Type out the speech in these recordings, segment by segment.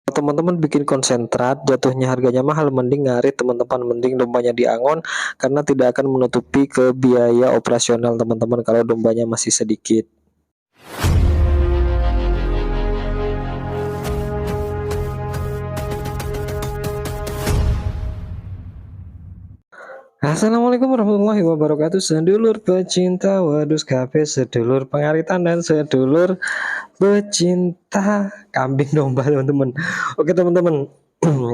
teman-teman bikin konsentrat jatuhnya harganya mahal, mending ngarit teman-teman, mending dombanya diangon karena tidak akan menutupi ke biaya operasional teman-teman kalau dombanya masih sedikit. Assalamualaikum warahmatullahi wabarakatuh, sedulur pecinta Wadus Cafe, sedulur pengaritan dan sedulur pecinta kambing domba teman-teman. Oke teman-teman,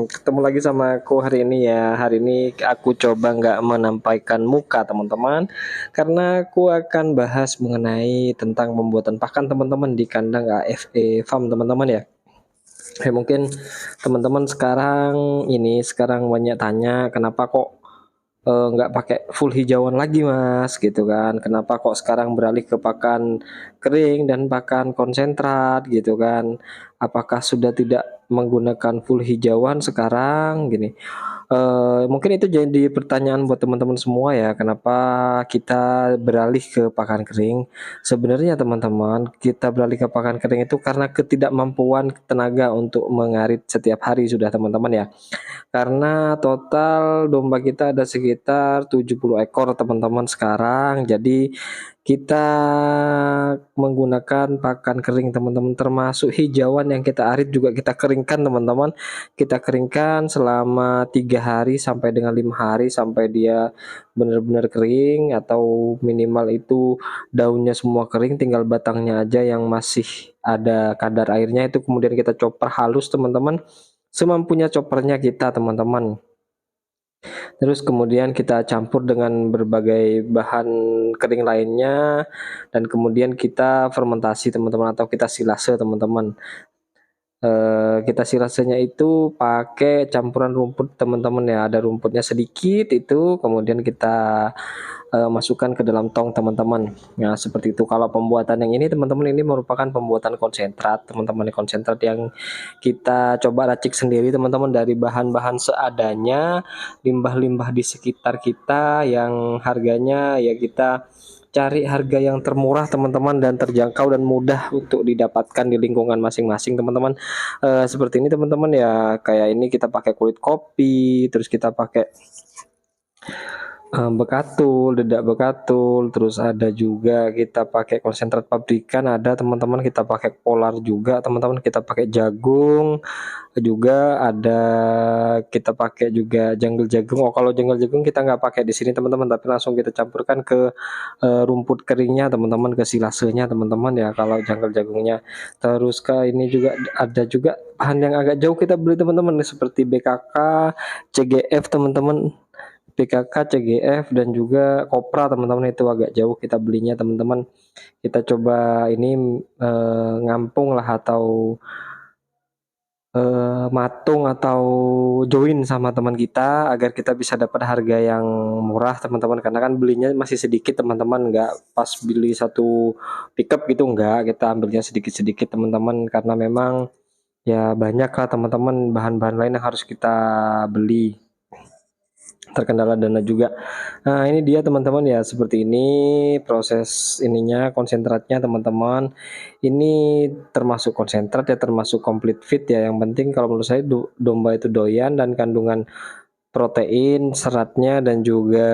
ketemu lagi sama aku hari ini ya. Hari ini aku coba nggak menampaikan muka teman-teman, karena aku akan bahas mengenai tentang pembuatan pakan teman-teman di kandang AFE Farm teman-teman ya. Mungkin teman-teman sekarang banyak tanya kenapa kok nggak pakai full hijauan lagi Mas gitu kan, kenapa kok sekarang beralih ke pakan kering dan pakan konsentrat gitu kan, apakah sudah tidak menggunakan full hijauan sekarang gini. Mungkin itu jadi pertanyaan buat teman-teman semua ya, kenapa kita beralih ke pakan kering. Sebenarnya teman-teman, kita beralih ke pakan kering itu karena ketidakmampuan tenaga untuk mengarit setiap hari sudah teman-teman ya. Karena total domba kita ada sekitar 70 ekor teman-teman sekarang. Jadi kita menggunakan pakan kering teman-teman, termasuk hijauan yang kita arit juga kita keringkan teman-teman. Kita keringkan selama 3 hari sampai dengan 5 hari sampai dia benar-benar kering, atau minimal itu daunnya semua kering, tinggal batangnya aja yang masih ada kadar airnya, itu kemudian kita chopper halus teman-teman, semampunya choppernya kita teman-teman. Terus kemudian kita campur dengan berbagai bahan kering lainnya, dan kemudian kita fermentasi teman-teman, atau kita silase teman-teman. Kita silasenya itu pakai campuran rumput teman-teman ya, ada rumputnya sedikit itu, kemudian kita masukkan ke dalam tong teman-teman. Nah seperti itu. Kalau pembuatan yang ini teman-teman, ini merupakan pembuatan konsentrat teman-teman, konsentrat yang kita coba racik sendiri teman-teman dari bahan-bahan seadanya, limbah-limbah di sekitar kita yang harganya ya kita cari harga yang termurah teman-teman, dan terjangkau dan mudah untuk didapatkan di lingkungan masing-masing teman-teman. Seperti ini teman-teman ya, kayak ini kita pakai kulit kopi, terus kita pakai bekatul, dedak bekatul, terus ada juga kita pakai konsentrat pabrikan, ada teman-teman, kita pakai polar juga teman-teman, kita pakai jagung juga ada, kita pakai juga jungle jagung. Oh kalau jungle jagung kita nggak pakai di sini teman-teman, tapi langsung kita campurkan ke rumput keringnya teman-teman, ke silasenya teman-teman ya kalau jungle jagungnya. Terus ke ini juga ada juga bahan yang agak jauh kita beli teman-teman, seperti BKK, CGF teman-teman, PKK, CGF dan juga Kopra teman-teman, itu agak jauh kita belinya teman-teman. Kita coba ini ngampung lah, atau matung atau join sama teman kita agar kita bisa dapat harga yang murah teman-teman, karena kan belinya masih sedikit teman-teman, nggak pas beli satu pickup gitu, nggak, kita ambilnya sedikit-sedikit teman-teman, karena memang ya banyak lah teman-teman bahan-bahan lain yang harus kita beli, terkendala dana juga. Nah ini dia teman-teman ya, seperti ini proses ininya, konsentratnya teman-teman. Ini termasuk konsentrat ya, termasuk complete feed ya, yang penting kalau menurut saya domba itu doyan, dan kandungan protein, seratnya dan juga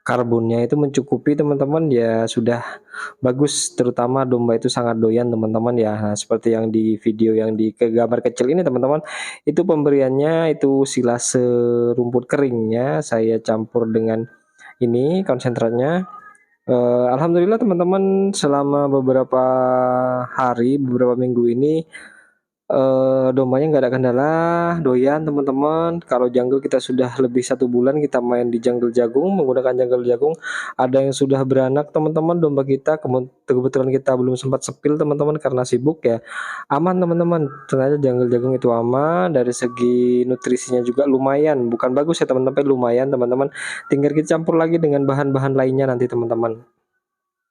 karbonnya itu mencukupi teman-teman ya, sudah bagus. Terutama domba itu sangat doyan teman-teman ya. Nah, seperti yang di video yang di gambar kecil ini teman-teman, itu pemberiannya itu silase rumput keringnya saya campur dengan ini konsentratnya. Alhamdulillah teman-teman, selama beberapa hari, beberapa minggu ini dombanya nggak ada kendala, doyan teman-teman. Kalau jungle kita sudah lebih 1 bulan kita main di jungle jagung, menggunakan jungle jagung. Ada yang sudah beranak teman-teman domba kita, kebetulan kita belum sempat sepil teman-teman karena sibuk ya. Aman teman-teman, ternyata jungle jagung itu aman, dari segi nutrisinya juga lumayan, bukan bagus ya teman-teman, tapi lumayan teman-teman. Tinggal kita campur lagi dengan bahan-bahan lainnya nanti teman-teman.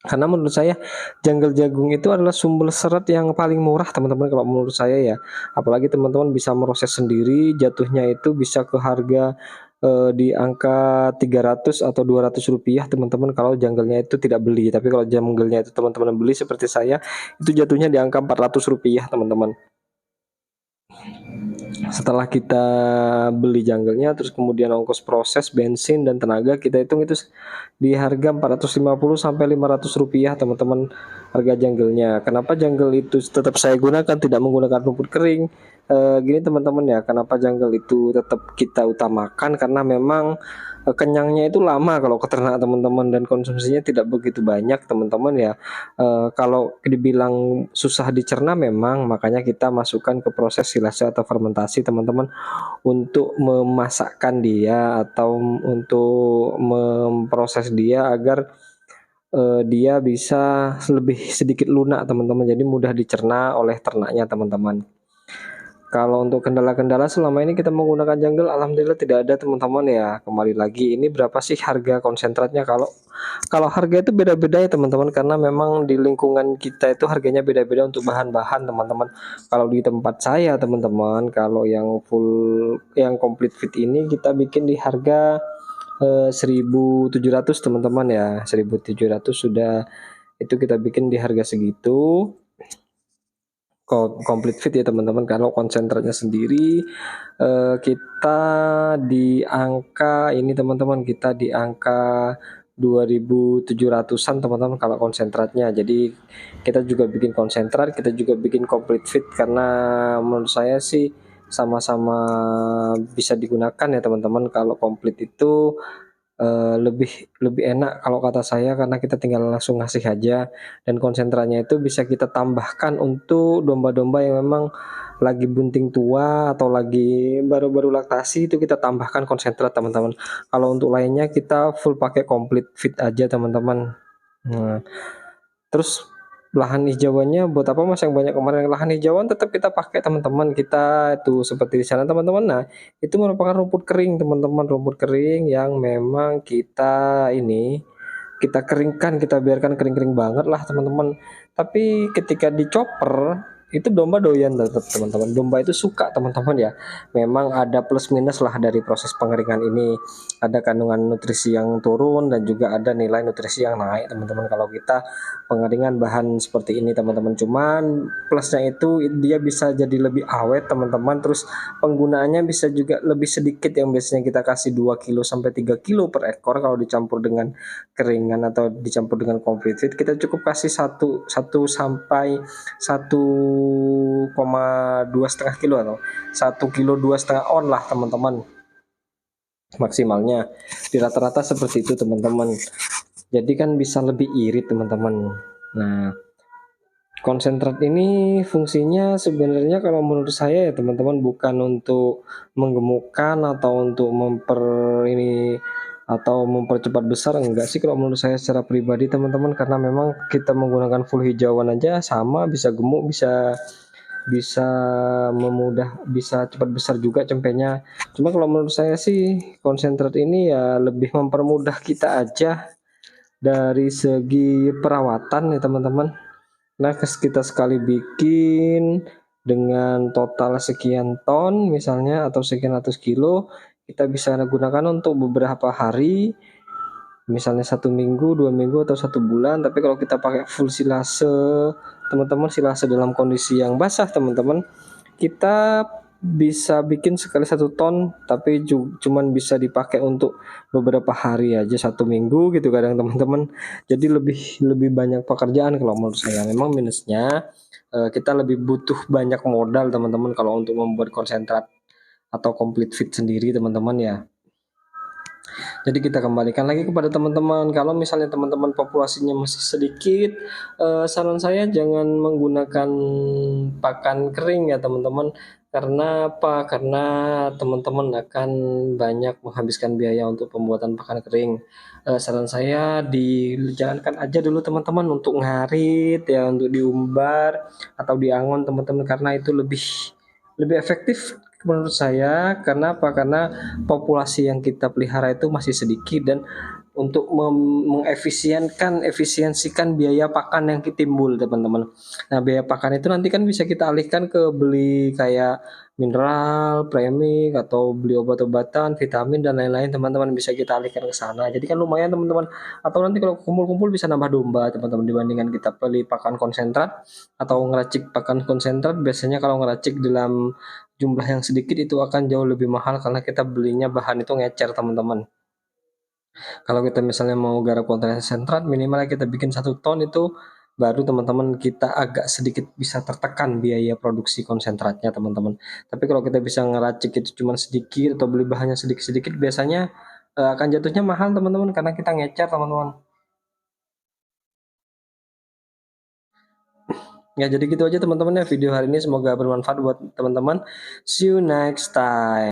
Karena menurut saya jungle jagung itu adalah sumber serat yang paling murah teman-teman, kalau menurut saya ya. Apalagi teman-teman bisa proses sendiri, jatuhnya itu bisa ke harga di angka 300 atau Rp200 teman-teman, kalau jungle-nya itu tidak beli. Tapi kalau jungle-nya itu teman-teman beli seperti saya, itu jatuhnya di angka Rp400 teman-teman. Setelah kita beli jungle-nya, terus kemudian ongkos proses, bensin, dan tenaga, kita hitung itu di harga Rp450 sampai Rp500 teman-teman, harga jungle-nya. Kenapa jungle itu tetap saya gunakan, tidak menggunakan rumput kering? Gini teman-teman ya, kenapa jungle itu tetap kita utamakan? Karena memang kenyangnya itu lama kalau ke ternak teman-teman, dan konsumsinya tidak begitu banyak teman-teman ya. Kalau dibilang susah dicerna memang, makanya kita masukkan ke proses silase atau fermentasi teman-teman, untuk memasakkan dia atau untuk memproses dia agar dia bisa lebih sedikit lunak teman-teman, jadi mudah dicerna oleh ternaknya teman-teman. Kalau untuk kendala-kendala selama ini kita menggunakan jungle, alhamdulillah tidak ada teman-teman ya. Kembali lagi, ini berapa sih harga konsentratnya? Kalau kalau harga itu beda-beda ya teman-teman, karena memang di lingkungan kita itu harganya beda-beda untuk bahan-bahan teman-teman. Kalau di tempat saya teman-teman, kalau yang full yang complete fit ini kita bikin di harga 1.700 teman-teman ya, 1.700 sudah, itu kita bikin di harga segitu. Complete fit ya teman-teman. Kalau konsentratnya sendiri kita di angka ini teman-teman, kita di angka 2.700-an teman-teman kalau konsentratnya. Jadi kita juga bikin konsentrat, kita juga bikin complete fit, karena menurut saya sih sama-sama bisa digunakan ya teman-teman. Kalau complete itu lebih lebih enak kalau kata saya, karena kita tinggal langsung ngasih aja, dan konsentratnya itu bisa kita tambahkan untuk domba-domba yang memang lagi bunting tua atau lagi baru-baru laktasi, itu kita tambahkan konsentrat teman-teman. Kalau untuk lainnya kita full pakai complete fit aja teman-teman. Nah, terus lahan hijauannya buat apa Mas yang banyak kemarin? Lahan hijauan tetap kita pakai teman-teman, kita itu seperti di sana teman-teman. Nah, itu merupakan rumput kering teman-teman, rumput kering yang memang kita ini, kita keringkan, kita biarkan kering-kering banget lah teman-teman. Tapi ketika dicoper, itu domba doyan tetap teman-teman. Domba itu suka teman-teman ya. Memang ada plus minus lah dari proses pengeringan ini. Ada kandungan nutrisi yang turun dan juga ada nilai nutrisi yang naik teman-teman kalau kita pengeringan bahan seperti ini teman-teman. Cuman plusnya itu dia bisa jadi lebih awet teman-teman, terus penggunaannya bisa juga lebih sedikit, yang biasanya kita kasih 2 kilo sampai 3 kilo per ekor, kalau dicampur dengan keringan atau dicampur dengan complete feed kita cukup kasih 1 sampai 1,2 setengah kilo atau 1 kilo 2,5 on lah teman-teman, maksimalnya di rata-rata seperti itu teman-teman. Jadi kan bisa lebih irit teman-teman. Nah, konsentrat ini fungsinya sebenarnya kalau menurut saya ya teman-teman, bukan untuk menggemukkan atau untuk ini atau mempercepat besar, enggak sih kalau menurut saya secara pribadi teman-teman, karena memang kita menggunakan full hijauan aja sama, bisa gemuk, bisa bisa bisa cepat besar juga cempenya. Cuma kalau menurut saya sih konsentrat ini ya lebih mempermudah kita aja dari segi perawatan ya teman-teman. Nah, kita sekali bikin dengan total sekian ton misalnya atau sekian ratus kilo, kita bisa gunakan untuk beberapa hari, misalnya 1 minggu, 2 minggu, atau 1 bulan. Tapi kalau kita pakai full silase teman-teman, silase dalam kondisi yang basah teman-teman, kita bisa bikin sekali 1 ton, tapi cuman bisa dipakai untuk beberapa hari aja, 1 minggu gitu kadang teman-teman. Jadi lebih lebih banyak pekerjaan kalau menurut saya. Memang minusnya kita lebih butuh banyak modal teman-teman kalau untuk membuat konsentrat atau complete feed sendiri teman-teman ya. Jadi kita kembalikan lagi kepada teman-teman, kalau misalnya teman-teman populasinya masih sedikit, saran saya jangan menggunakan pakan kering ya teman-teman. Karena apa? Karena teman-teman akan banyak menghabiskan biaya untuk pembuatan pakan kering. Saran saya dijalankan aja dulu teman-teman untuk ngarit ya, untuk diumbar atau diangon teman-teman, karena itu lebih lebih efektif menurut saya. Karena apa? Karena populasi yang kita pelihara itu masih sedikit, dan untuk efisiensikan biaya pakan yang timbul teman-teman. Nah, biaya pakan itu nanti kan bisa kita alihkan ke beli kayak mineral, premix, atau beli obat-obatan, vitamin dan lain-lain teman-teman, bisa kita alihkan ke sana. Jadi kan lumayan teman-teman. Atau nanti kalau kumpul-kumpul bisa nambah domba teman-teman, dibandingkan kita beli pakan konsentrat atau ngeracik pakan konsentrat. Biasanya kalau ngeracik dalam jumlah yang sedikit itu akan jauh lebih mahal karena kita belinya bahan itu ngecer teman-teman. Kalau kita misalnya mau garap konsentrat minimal kita bikin 1 ton itu baru teman-teman kita agak sedikit bisa tertekan biaya produksi konsentratnya teman-teman. Tapi kalau kita bisa ngeracik itu cuma sedikit atau beli bahannya sedikit-sedikit biasanya akan jatuhnya mahal teman-teman karena kita ngecer teman-teman. Ya jadi gitu aja teman-teman ya video hari ini, semoga bermanfaat buat teman-teman. See you next time.